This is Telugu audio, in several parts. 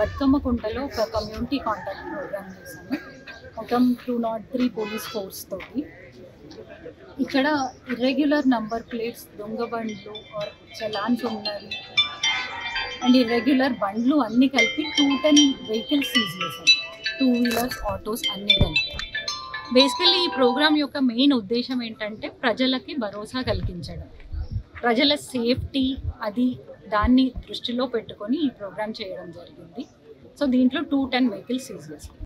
బతుకమ్మకుంటలో ఒక కమ్యూనిటీ కాంటాక్ట్ ప్రోగ్రామ్ చేశాము. మొత్తం 203 పోలీస్ ఫోర్స్ తోటి. ఇక్కడ ఇర్రెగ్యులర్ నంబర్ ప్లేట్స్, దొంగ బండ్లు ఆర్ చలాన్స్ ఉన్నవి అండ్ ఇర్రెగ్యులర్ బండ్లు అన్నీ కలిపి 210 వెహికల్స్ సీజ్ చేశాం. 2 వీలర్స్, ఆటోస్ అన్నీ కలిపి. బేసికల్లీ ఈ ప్రోగ్రామ్ యొక్క మెయిన్ ఉద్దేశం ఏంటంటే ప్రజలకి భరోసా కలిగించడం, ప్రజల సేఫ్టీ దాన్ని దృష్టిలో పెట్టుకొని ఈ ప్రోగ్రామ్ చేయడం జరిగింది. సో దీంట్లో 210 వెహికల్స్ సీజ్ చేశాం.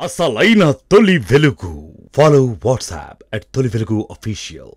అసలైన తొలి వెలుగు. ఫాలో వాట్సాప్ @తొలి వెలుగు official.